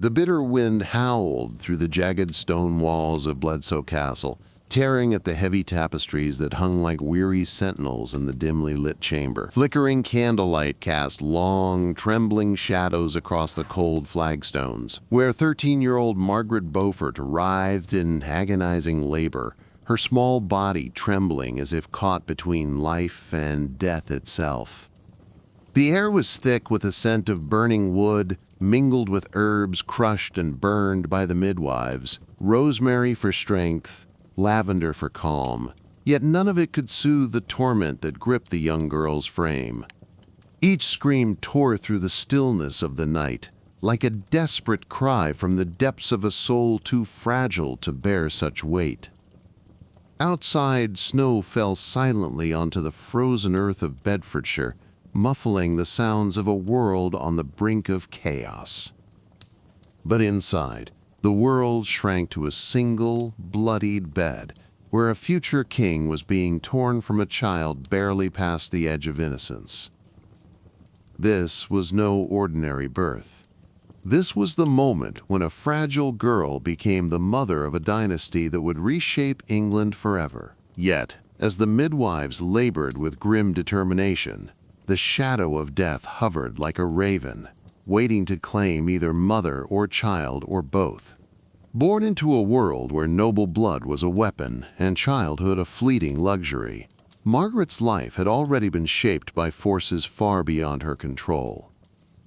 The bitter wind howled through the jagged stone walls of Bledsoe Castle, tearing at the heavy tapestries that hung like weary sentinels in the dimly lit chamber. Flickering candlelight cast long, trembling shadows across the cold flagstones, where 13-year-old Margaret Beaufort writhed in agonizing labor, her small body trembling as if caught between life and death itself. The air was thick with a scent of burning wood, mingled with herbs crushed and burned by the midwives, rosemary for strength, lavender for calm, yet none of it could soothe the torment that gripped the young girl's frame. Each scream tore through the stillness of the night, like a desperate cry from the depths of a soul too fragile to bear such weight. Outside, snow fell silently onto the frozen earth of Bedfordshire, muffling the sounds of a world on the brink of chaos. But inside, the world shrank to a single, bloodied bed, where a future king was being torn from a child barely past the edge of innocence. This was no ordinary birth. This was the moment when a fragile girl became the mother of a dynasty that would reshape England forever. Yet, as the midwives labored with grim determination, the shadow of death hovered like a raven, waiting to claim either mother or child or both. Born into a world where noble blood was a weapon and childhood a fleeting luxury, Margaret's life had already been shaped by forces far beyond her control.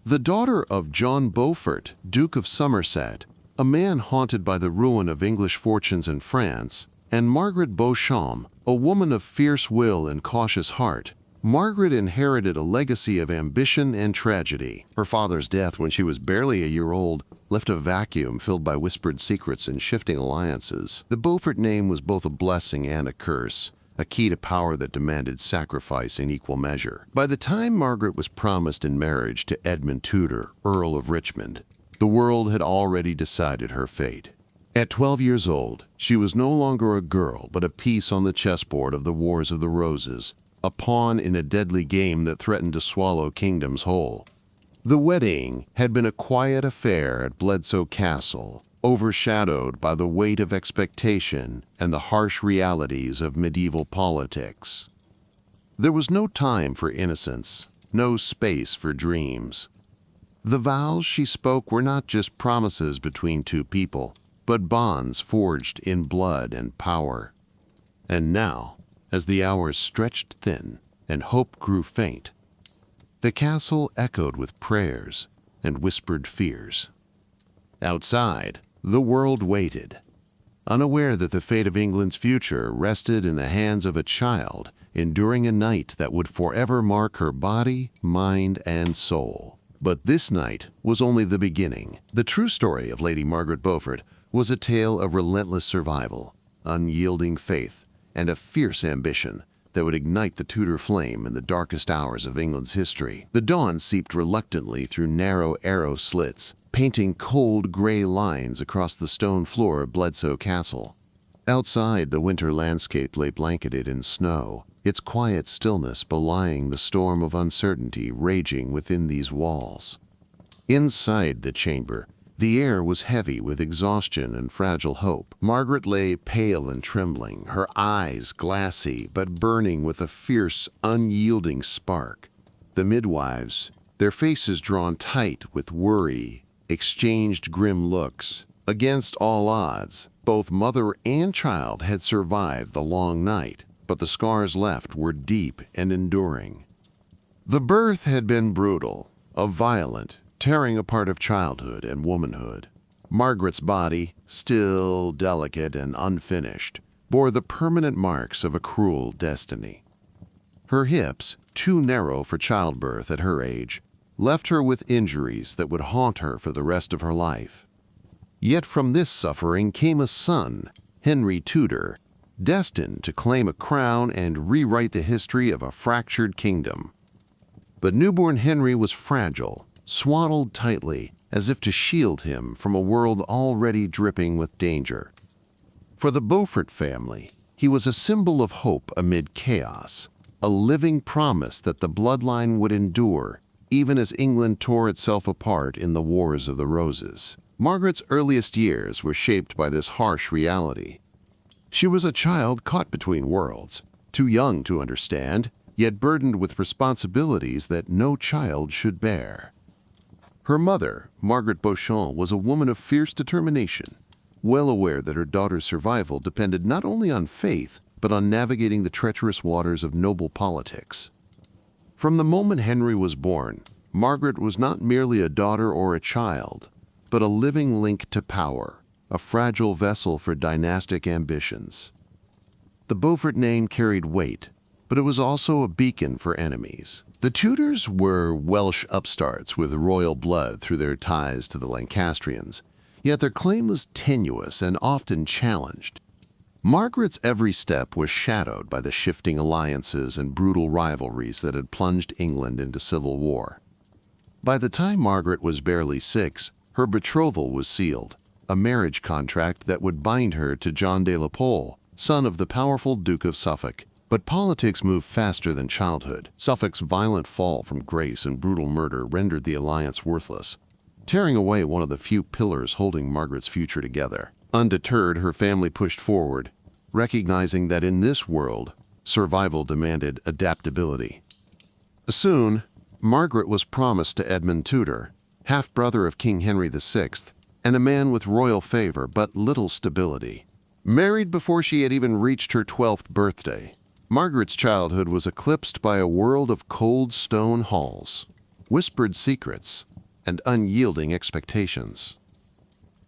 The daughter of John Beaufort, Duke of Somerset, a man haunted by the ruin of English fortunes in France, and Margaret Beauchamp, a woman of fierce will and cautious heart, Margaret inherited a legacy of ambition and tragedy. Her father's death when she was barely a year old left a vacuum filled by whispered secrets and shifting alliances. The Beaufort name was both a blessing and a curse, a key to power that demanded sacrifice in equal measure. By the time Margaret was promised in marriage to Edmund Tudor, Earl of Richmond, the world had already decided her fate. At 12 years old, she was no longer a girl but a piece on the chessboard of the Wars of the Roses, a pawn in a deadly game that threatened to swallow kingdoms whole. The wedding had been a quiet affair at Bledsoe Castle, overshadowed by the weight of expectation and the harsh realities of medieval politics. There was no time for innocence, no space for dreams. The vows she spoke were not just promises between two people, but bonds forged in blood and power. And now, as the hours stretched thin and hope grew faint, the castle echoed with prayers and whispered fears. Outside, the world waited, unaware that the fate of England's future rested in the hands of a child enduring a night that would forever mark her body, mind, and soul. But this night was only the beginning. The true story of Lady Margaret Beaufort was a tale of relentless survival, unyielding faith, and a fierce ambition that would ignite the Tudor flame in the darkest hours of England's history. The dawn seeped reluctantly through narrow arrow slits, painting cold gray lines across the stone floor of Bledsoe Castle. Outside, the winter landscape lay blanketed in snow, its quiet stillness belying the storm of uncertainty raging within these walls. Inside the chamber, the air was heavy with exhaustion and fragile hope. Margaret lay pale and trembling, her eyes glassy but burning with a fierce, unyielding spark. The midwives, their faces drawn tight with worry, exchanged grim looks. Against all odds, both mother and child had survived the long night, but the scars left were deep and enduring. The birth had been brutal, a violent, tearing apart of childhood and womanhood. Margaret's body, still delicate and unfinished, bore the permanent marks of a cruel destiny. Her hips, too narrow for childbirth at her age, left her with injuries that would haunt her for the rest of her life. Yet from this suffering came a son, Henry Tudor, destined to claim a crown and rewrite the history of a fractured kingdom. But newborn Henry was fragile, swaddled tightly as if to shield him from a world already dripping with danger. For the Beaufort family, he was a symbol of hope amid chaos, a living promise that the bloodline would endure even as England tore itself apart in the Wars of the Roses. Margaret's earliest years were shaped by this harsh reality. She was a child caught between worlds, too young to understand, yet burdened with responsibilities that no child should bear. Her mother, Margaret Beaufort, was a woman of fierce determination, well aware that her daughter's survival depended not only on faith, but on navigating the treacherous waters of noble politics. From the moment Henry was born, Margaret was not merely a daughter or a child, but a living link to power, a fragile vessel for dynastic ambitions. The Beaufort name carried weight, but it was also a beacon for enemies. The Tudors were Welsh upstarts with royal blood through their ties to the Lancastrians, yet their claim was tenuous and often challenged. Margaret's every step was shadowed by the shifting alliances and brutal rivalries that had plunged England into civil war. By the time Margaret was barely 6, her betrothal was sealed, a marriage contract that would bind her to John de la Pole, son of the powerful Duke of Suffolk. But politics moved faster than childhood. Suffolk's violent fall from grace and brutal murder rendered the alliance worthless, tearing away one of the few pillars holding Margaret's future together. Undeterred, her family pushed forward, recognizing that in this world, survival demanded adaptability. Soon, Margaret was promised to Edmund Tudor, half-brother of King Henry VI, and a man with royal favor but little stability. Married before she had even reached her 12th birthday, Margaret's childhood was eclipsed by a world of cold stone halls, whispered secrets, and unyielding expectations.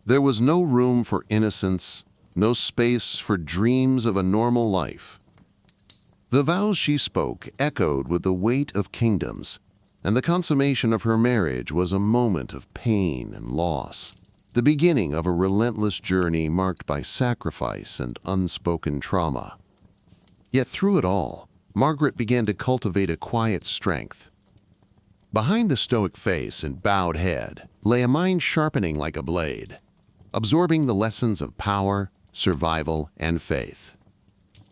There was no room for innocence, no space for dreams of a normal life. The vows she spoke echoed with the weight of kingdoms, and the consummation of her marriage was a moment of pain and loss, the beginning of a relentless journey marked by sacrifice and unspoken trauma. Yet through it all, Margaret began to cultivate a quiet strength. Behind the stoic face and bowed head lay a mind sharpening like a blade, absorbing the lessons of power, survival, and faith.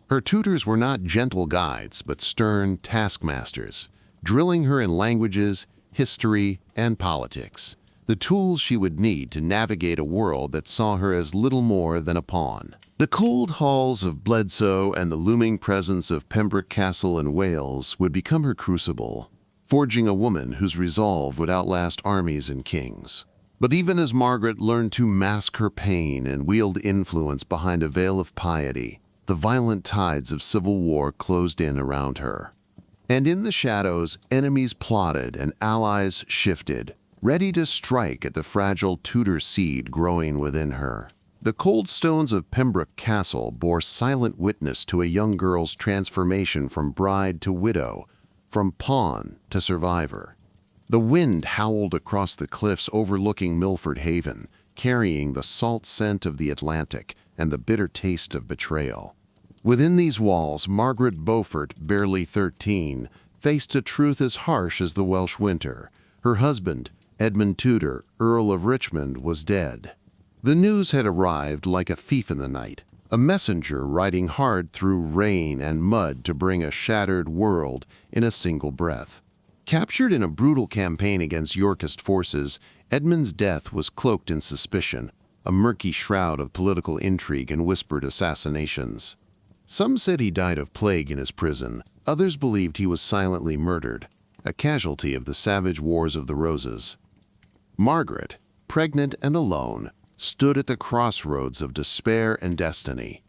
Her tutors were not gentle guides, but stern taskmasters, drilling her in languages, history, and politics, the tools she would need to navigate a world that saw her as little more than a pawn. The cold halls of Bledsoe and the looming presence of Pembroke Castle in Wales would become her crucible, forging a woman whose resolve would outlast armies and kings. But even as Margaret learned to mask her pain and wield influence behind a veil of piety, the violent tides of civil war closed in around her. And in the shadows, enemies plotted and allies shifted, ready to strike at the fragile Tudor seed growing within her. The cold stones of Pembroke Castle bore silent witness to a young girl's transformation from bride to widow, from pawn to survivor. The wind howled across the cliffs overlooking Milford Haven, carrying the salt scent of the Atlantic and the bitter taste of betrayal. Within these walls, Margaret Beaufort, barely 13, faced a truth as harsh as the Welsh winter. Her husband, Edmund Tudor, Earl of Richmond, was dead. The news had arrived like a thief in the night, a messenger riding hard through rain and mud to bring a shattered world in a single breath. Captured in a brutal campaign against Yorkist forces, Edmund's death was cloaked in suspicion, a murky shroud of political intrigue and whispered assassinations. Some said he died of plague in his prison, others believed he was silently murdered, a casualty of the savage Wars of the Roses. Margaret, pregnant and alone, stood at the crossroads of despair and destiny.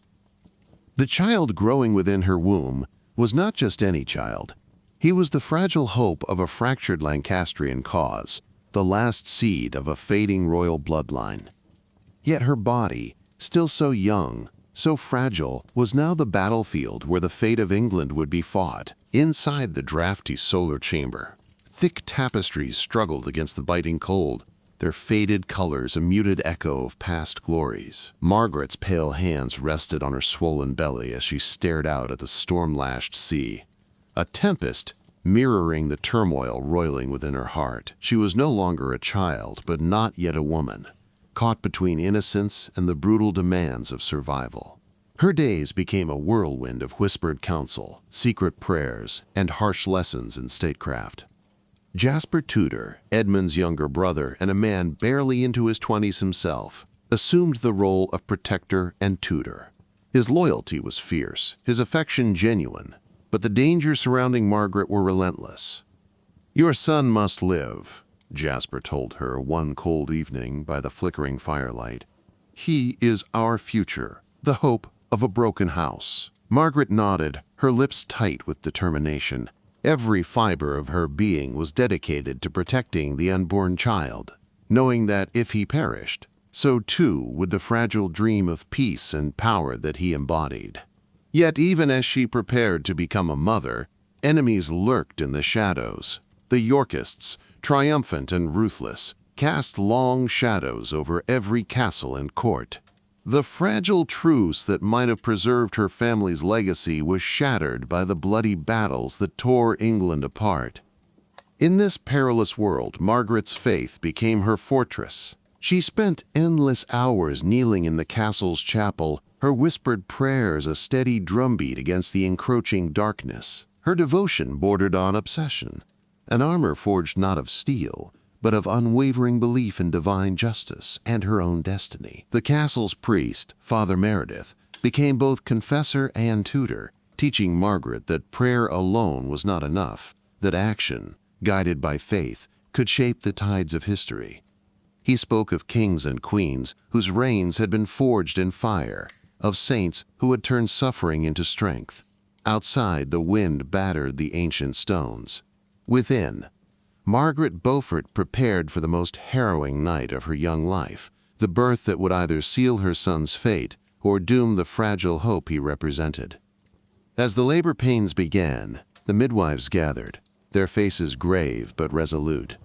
The child growing within her womb was not just any child. He was the fragile hope of a fractured Lancastrian cause, the last seed of a fading royal bloodline. Yet her body, still so young, so fragile, was now the battlefield where the fate of England would be fought. Inside the drafty solar chamber, thick tapestries struggled against the biting cold, their faded colors a muted echo of past glories. Margaret's pale hands rested on her swollen belly as she stared out at the storm-lashed sea, a tempest mirroring the turmoil roiling within her heart. She was no longer a child, but not yet a woman, caught between innocence and the brutal demands of survival. Her days became a whirlwind of whispered counsel, secret prayers, and harsh lessons in statecraft. Jasper Tudor, Edmund's younger brother and a man barely into his 20s himself, assumed the role of protector and tutor. His loyalty was fierce, his affection genuine, but the dangers surrounding Margaret were relentless. "Your son must live," Jasper told her one cold evening by the flickering firelight. "He is our future, the hope of a broken house." Margaret nodded, her lips tight with determination. Every fiber of her being was dedicated to protecting the unborn child, knowing that if he perished, so too would the fragile dream of peace and power that he embodied. Yet even as she prepared to become a mother, enemies lurked in the shadows. The Yorkists, triumphant and ruthless, cast long shadows over every castle and court. The fragile truce that might have preserved her family's legacy was shattered by the bloody battles that tore England apart. In this perilous world, Margaret's faith became her fortress. She spent endless hours kneeling in the castle's chapel, her whispered prayers a steady drumbeat against the encroaching darkness. Her devotion bordered on obsession, an armor forged not of steel, but of unwavering belief in divine justice and her own destiny. The castle's priest, Father Meredith, became both confessor and tutor, teaching Margaret that prayer alone was not enough, that action, guided by faith, could shape the tides of history. He spoke of kings and queens whose reigns had been forged in fire, of saints who had turned suffering into strength. Outside, the wind battered the ancient stones. Within, Margaret Beaufort prepared for the most harrowing night of her young life, the birth that would either seal her son's fate or doom the fragile hope he represented. As the labor pains began, the midwives gathered, their faces grave but resolute,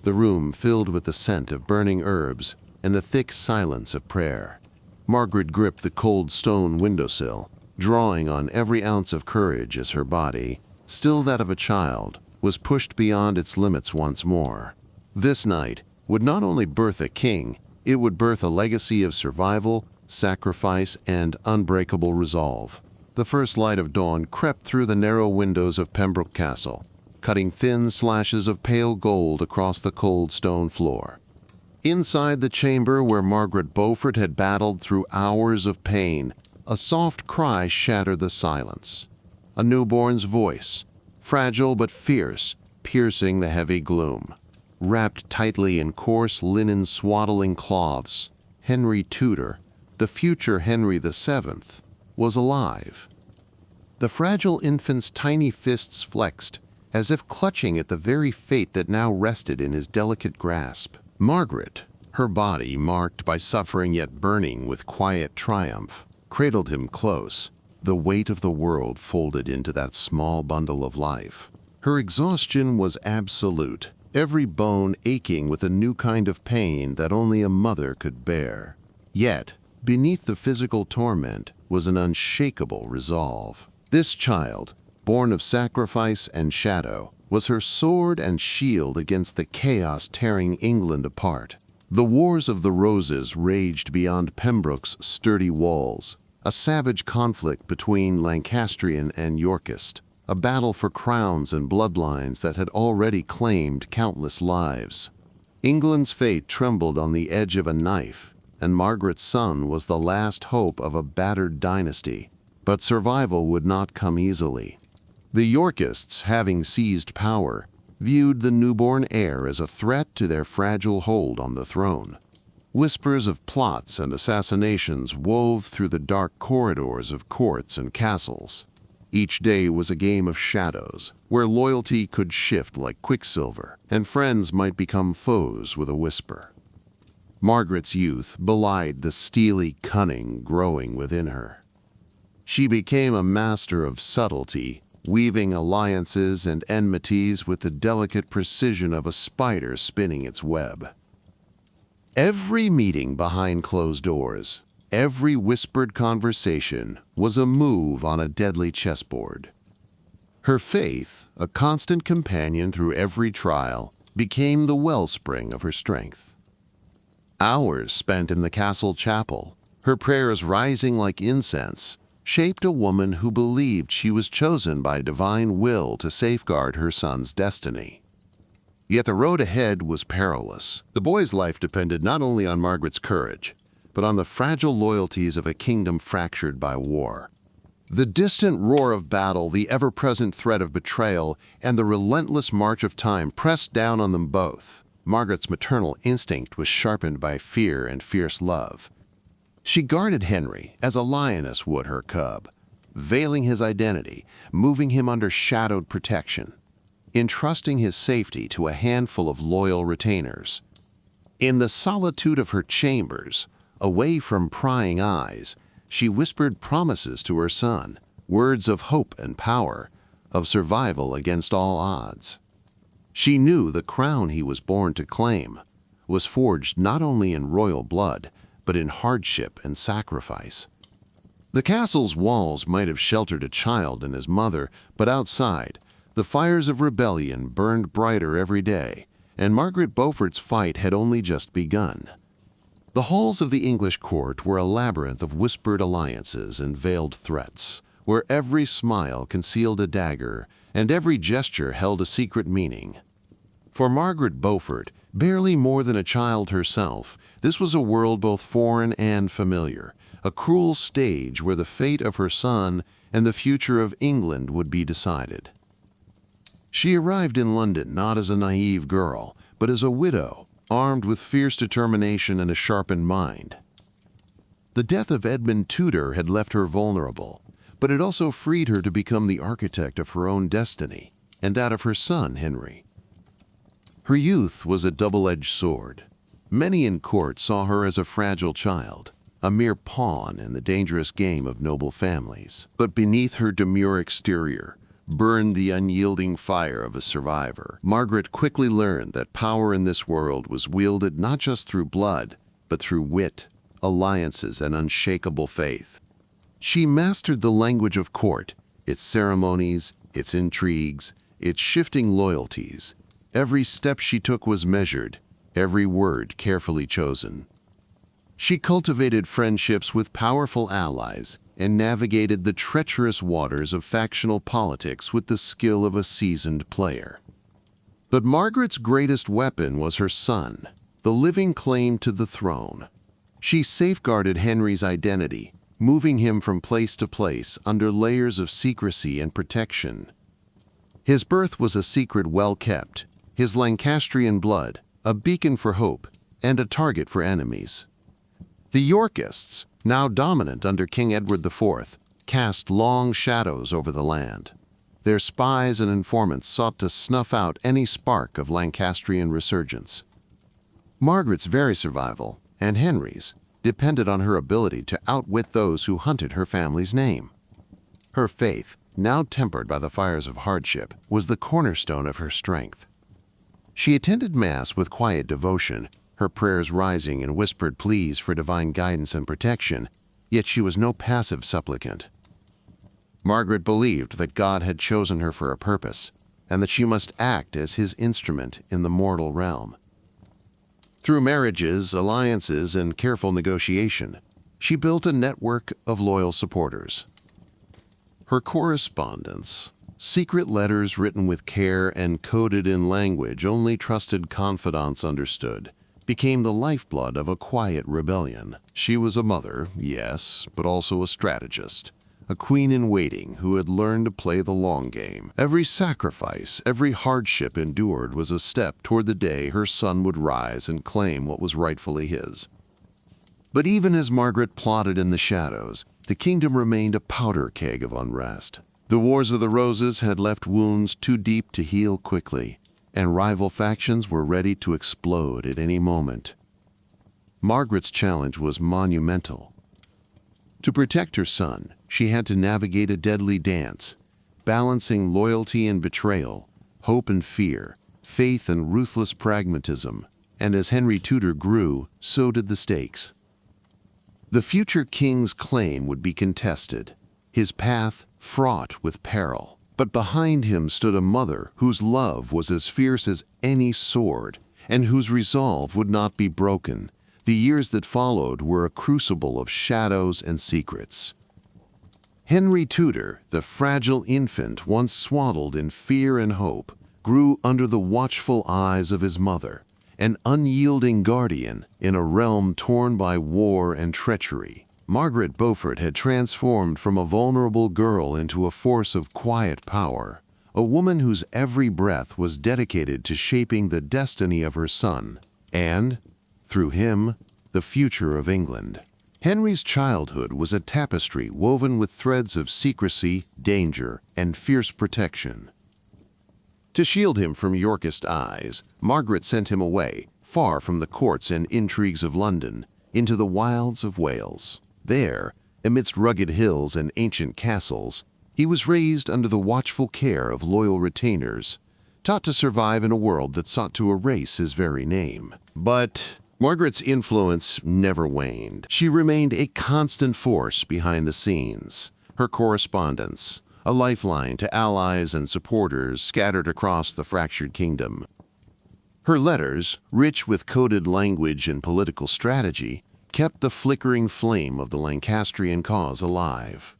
the room filled with the scent of burning herbs and the thick silence of prayer. Margaret gripped the cold stone windowsill, drawing on every ounce of courage as her body, still that of a child, was pushed beyond its limits once more. This night would not only birth a king, it would birth a legacy of survival, sacrifice, and unbreakable resolve. The first light of dawn crept through the narrow windows of Pembroke Castle, cutting thin slashes of pale gold across the cold stone floor. Inside the chamber where Margaret Beaufort had battled through hours of pain, a soft cry shattered the silence. A newborn's voice, fragile but fierce, piercing the heavy gloom. Wrapped tightly in coarse linen swaddling cloths, Henry Tudor, the future Henry VII, was alive. The fragile infant's tiny fists flexed, as if clutching at the very fate that now rested in his delicate grasp. Margaret, her body marked by suffering yet burning with quiet triumph, cradled him close, the weight of the world folded into that small bundle of life. Her exhaustion was absolute, every bone aching with a new kind of pain that only a mother could bear. Yet, beneath the physical torment was an unshakable resolve. This child, born of sacrifice and shadow, was her sword and shield against the chaos tearing England apart. The Wars of the Roses raged beyond Pembroke's sturdy walls, a savage conflict between Lancastrian and Yorkist, a battle for crowns and bloodlines that had already claimed countless lives. England's fate trembled on the edge of a knife, and Margaret's son was the last hope of a battered dynasty. But survival would not come easily. The Yorkists, having seized power, viewed the newborn heir as a threat to their fragile hold on the throne. Whispers of plots and assassinations wove through the dark corridors of courts and castles. Each day was a game of shadows, where loyalty could shift like quicksilver, and friends might become foes with a whisper. Margaret's youth belied the steely cunning growing within her. She became a master of subtlety, weaving alliances and enmities with the delicate precision of a spider spinning its web. Every meeting behind closed doors, every whispered conversation was a move on a deadly chessboard. Her faith, a constant companion through every trial, became the wellspring of her strength. Hours spent in the castle chapel, her prayers rising like incense, shaped a woman who believed she was chosen by divine will to safeguard her son's destiny. Yet the road ahead was perilous. The boy's life depended not only on Margaret's courage, but on the fragile loyalties of a kingdom fractured by war. The distant roar of battle, the ever-present threat of betrayal, and the relentless march of time pressed down on them both. Margaret's maternal instinct was sharpened by fear and fierce love. She guarded Henry as a lioness would her cub, veiling his identity, moving him under shadowed protection, entrusting his safety to a handful of loyal retainers. In the solitude of her chambers, away from prying eyes, she whispered promises to her son, words of hope and power, of survival against all odds. She knew the crown he was born to claim was forged not only in royal blood, but in hardship and sacrifice. The castle's walls might have sheltered a child and his mother, but outside, the fires of rebellion burned brighter every day, and Margaret Beaufort's fight had only just begun. The halls of the English court were a labyrinth of whispered alliances and veiled threats, where every smile concealed a dagger and every gesture held a secret meaning. For Margaret Beaufort, barely more than a child herself, this was a world both foreign and familiar, a cruel stage where the fate of her son and the future of England would be decided. She arrived in London not as a naive girl, but as a widow, armed with fierce determination and a sharpened mind. The death of Edmund Tudor had left her vulnerable, but it also freed her to become the architect of her own destiny and that of her son, Henry. Her youth was a double-edged sword. Many in court saw her as a fragile child, a mere pawn in the dangerous game of noble families. But beneath her demure exterior burned the unyielding fire of a survivor. Margaret quickly learned that power in this world was wielded not just through blood, but through wit, alliances, and unshakable faith. She mastered the language of court, its ceremonies, its intrigues, its shifting loyalties. Every step she took was measured, every word carefully chosen. She cultivated friendships with powerful allies and navigated the treacherous waters of factional politics with the skill of a seasoned player. But Margaret's greatest weapon was her son, the living claim to the throne. She safeguarded Henry's identity, moving him from place to place under layers of secrecy and protection. His birth was a secret well kept, his Lancastrian blood a beacon for hope and a target for enemies. The Yorkists, now dominant under King Edward IV, cast long shadows over the land. Their spies and informants sought to snuff out any spark of Lancastrian resurgence. Margaret's very survival, and Henry's, depended on her ability to outwit those who hunted her family's name. Her faith, now tempered by the fires of hardship, was the cornerstone of her strength. She attended Mass with quiet devotion, her prayers rising in whispered pleas for divine guidance and protection, yet she was no passive supplicant. Margaret believed that God had chosen her for a purpose, and that she must act as his instrument in the mortal realm. Through marriages, alliances, and careful negotiation, she built a network of loyal supporters. Her correspondence, secret letters written with care and coded in language only trusted confidants understood, became the lifeblood of a quiet rebellion. She was a mother, yes, but also a strategist, a queen-in-waiting who had learned to play the long game. Every sacrifice, every hardship endured was a step toward the day her son would rise and claim what was rightfully his. But even as Margaret plotted in the shadows, the kingdom remained a powder keg of unrest. The Wars of the Roses had left wounds too deep to heal quickly, and rival factions were ready to explode at any moment. Margaret's challenge was monumental. To protect her son, she had to navigate a deadly dance, balancing loyalty and betrayal, hope and fear, faith and ruthless pragmatism, and as Henry Tudor grew, so did the stakes. The future king's claim would be contested, his path fraught with peril. But behind him stood a mother whose love was as fierce as any sword, and whose resolve would not be broken. The years that followed were a crucible of shadows and secrets. Henry Tudor, the fragile infant once swaddled in fear and hope, grew under the watchful eyes of his mother, an unyielding guardian in a realm torn by war and treachery. Margaret Beaufort had transformed from a vulnerable girl into a force of quiet power, a woman whose every breath was dedicated to shaping the destiny of her son, and, through him, the future of England. Henry's childhood was a tapestry woven with threads of secrecy, danger, and fierce protection. To shield him from Yorkist eyes, Margaret sent him away, far from the courts and intrigues of London, into the wilds of Wales. There, amidst rugged hills and ancient castles, he was raised under the watchful care of loyal retainers, taught to survive in a world that sought to erase his very name. But Margaret's influence never waned. She remained a constant force behind the scenes. Her correspondence, a lifeline to allies and supporters scattered across the fractured kingdom. Her letters, rich with coded language and political strategy, kept the flickering flame of the Lancastrian cause alive.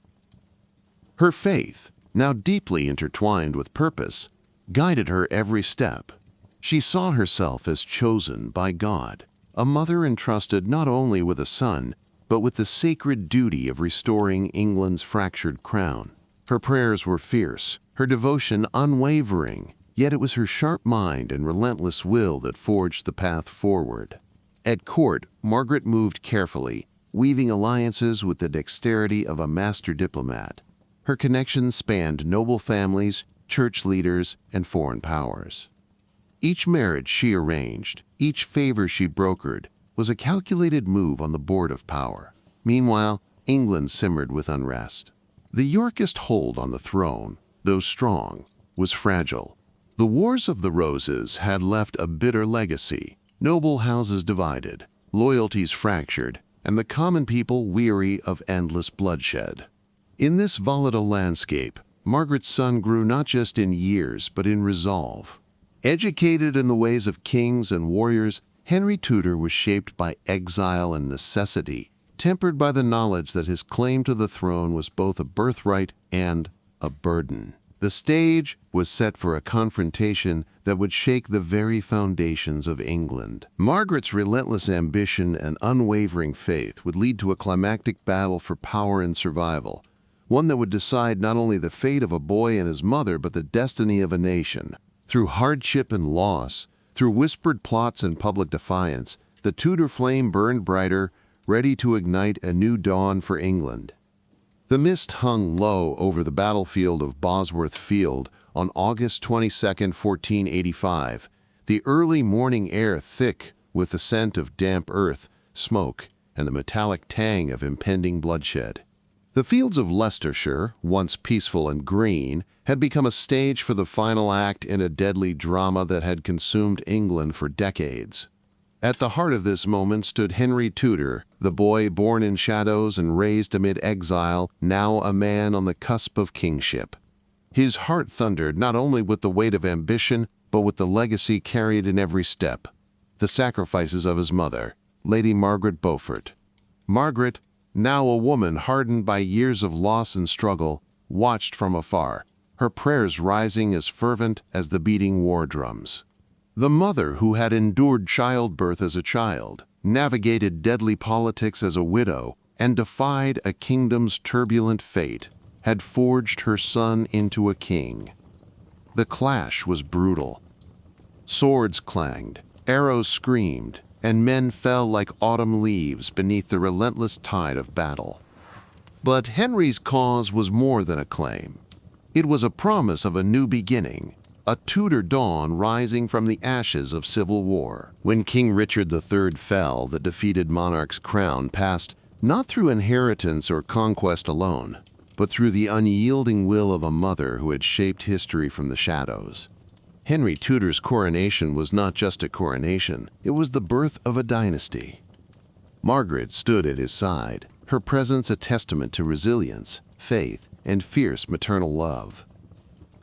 Her faith, now deeply intertwined with purpose, guided her every step. She saw herself as chosen by God, a mother entrusted not only with a son, but with the sacred duty of restoring England's fractured crown. Her prayers were fierce, her devotion unwavering, yet it was her sharp mind and relentless will that forged the path forward. At court, Margaret moved carefully, weaving alliances with the dexterity of a master diplomat. Her connections spanned noble families, church leaders, and foreign powers. Each marriage she arranged, each favor she brokered, was a calculated move on the board of power. Meanwhile, England simmered with unrest. The Yorkist hold on the throne, though strong, was fragile. The Wars of the Roses had left a bitter legacy, noble houses divided, loyalties fractured, and the common people weary of endless bloodshed. In this volatile landscape, Margaret's son grew not just in years, but in resolve. Educated in the ways of kings and warriors, Henry Tudor was shaped by exile and necessity, tempered by the knowledge that his claim to the throne was both a birthright and a burden. The stage was set for a confrontation that would shake the very foundations of England. Margaret's relentless ambition and unwavering faith would lead to a climactic battle for power and survival, one that would decide not only the fate of a boy and his mother, but the destiny of a nation. Through hardship and loss, through whispered plots and public defiance, the Tudor flame burned brighter, ready to ignite a new dawn for England. The mist hung low over the battlefield of Bosworth Field on August 22, 1485, the early morning air thick with the scent of damp earth, smoke, and the metallic tang of impending bloodshed. The fields of Leicestershire, once peaceful and green, had become a stage for the final act in a deadly drama that had consumed England for decades. At the heart of this moment stood Henry Tudor, the boy born in shadows and raised amid exile, now a man on the cusp of kingship. His heart thundered not only with the weight of ambition, but with the legacy carried in every step, the sacrifices of his mother, Lady Margaret Beaufort. Margaret, now a woman hardened by years of loss and struggle, watched from afar, her prayers rising as fervent as the beating war drums. The mother who had endured childbirth as a child, navigated deadly politics as a widow, and defied a kingdom's turbulent fate, had forged her son into a king. The clash was brutal. Swords clanged, arrows screamed, and men fell like autumn leaves beneath the relentless tide of battle. But Henry's cause was more than a claim. It was a promise of a new beginning, a Tudor dawn rising from the ashes of civil war. When King Richard III fell, the defeated monarch's crown passed not through inheritance or conquest alone, but through the unyielding will of a mother who had shaped history from the shadows. Henry Tudor's coronation was not just a coronation, it was the birth of a dynasty. Margaret stood at his side, her presence a testament to resilience, faith, and fierce maternal love.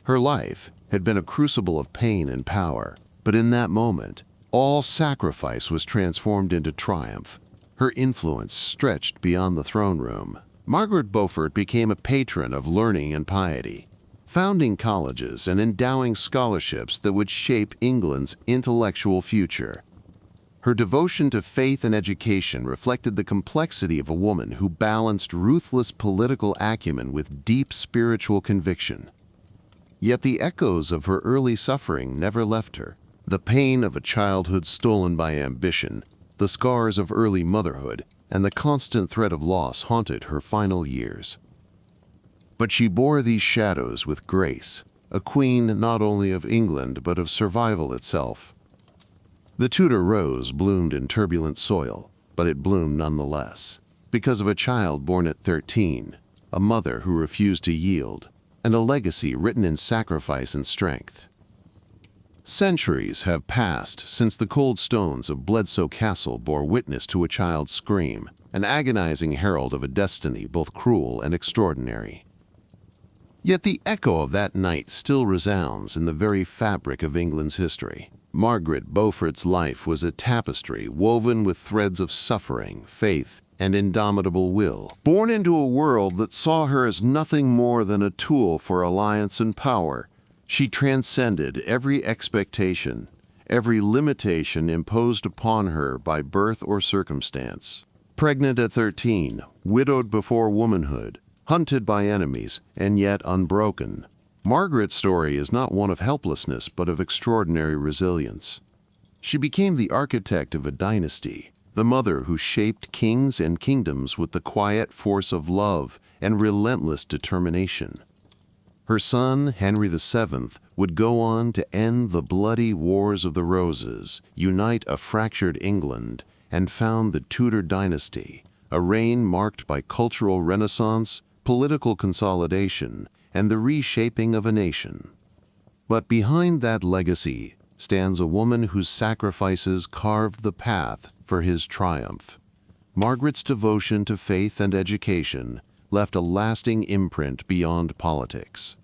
Her life had been a crucible of pain and power, but in that moment, all sacrifice was transformed into triumph. Her influence stretched beyond the throne room. Margaret Beaufort became a patron of learning and piety. founding colleges and endowing scholarships that would shape England's intellectual future. Her devotion to faith and education reflected the complexity of a woman who balanced ruthless political acumen with deep spiritual conviction. Yet the echoes of her early suffering never left her. The pain of a childhood stolen by ambition, the scars of early motherhood, and the constant threat of loss haunted her final years. But she bore these shadows with grace, a queen not only of England but of survival itself. The Tudor rose bloomed in turbulent soil, but it bloomed nonetheless, because of a child born at 13, a mother who refused to yield, and a legacy written in sacrifice and strength. Centuries have passed since the cold stones of Bledsoe Castle bore witness to a child's scream, an agonizing herald of a destiny both cruel and extraordinary. Yet the echo of that night still resounds in the very fabric of England's history. Margaret Beaufort's life was a tapestry woven with threads of suffering, faith, and indomitable will. Born into a world that saw her as nothing more than a tool for alliance and power, she transcended every expectation, every limitation imposed upon her by birth or circumstance. Pregnant at 13, widowed before womanhood, hunted by enemies, and yet unbroken, Margaret's story is not one of helplessness but of extraordinary resilience. She became the architect of a dynasty, the mother who shaped kings and kingdoms with the quiet force of love and relentless determination. Her son, Henry VII, would go on to end the bloody Wars of the Roses, unite a fractured England, and found the Tudor Dynasty, a reign marked by cultural renaissance, political consolidation, and the reshaping of a nation. But behind that legacy stands a woman whose sacrifices carved the path for his triumph. Margaret's devotion to faith and education left a lasting imprint beyond politics.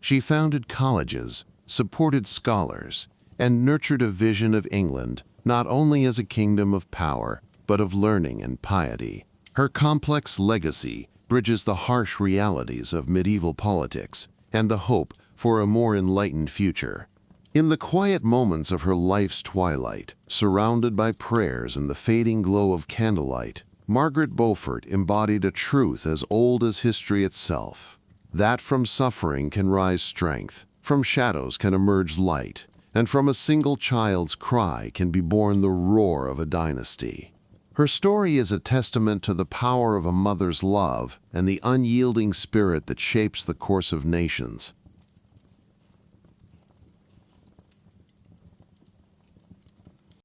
She founded colleges, supported scholars, and nurtured a vision of England not only as a kingdom of power, but of learning and piety. Her complex legacy bridges the harsh realities of medieval politics and the hope for a more enlightened future. In the quiet moments of her life's twilight, surrounded by prayers and the fading glow of candlelight, Margaret Beaufort embodied a truth as old as history itself, that from suffering can rise strength, from shadows can emerge light, and from a single child's cry can be born the roar of a dynasty. Her story is a testament to the power of a mother's love and the unyielding spirit that shapes the course of nations.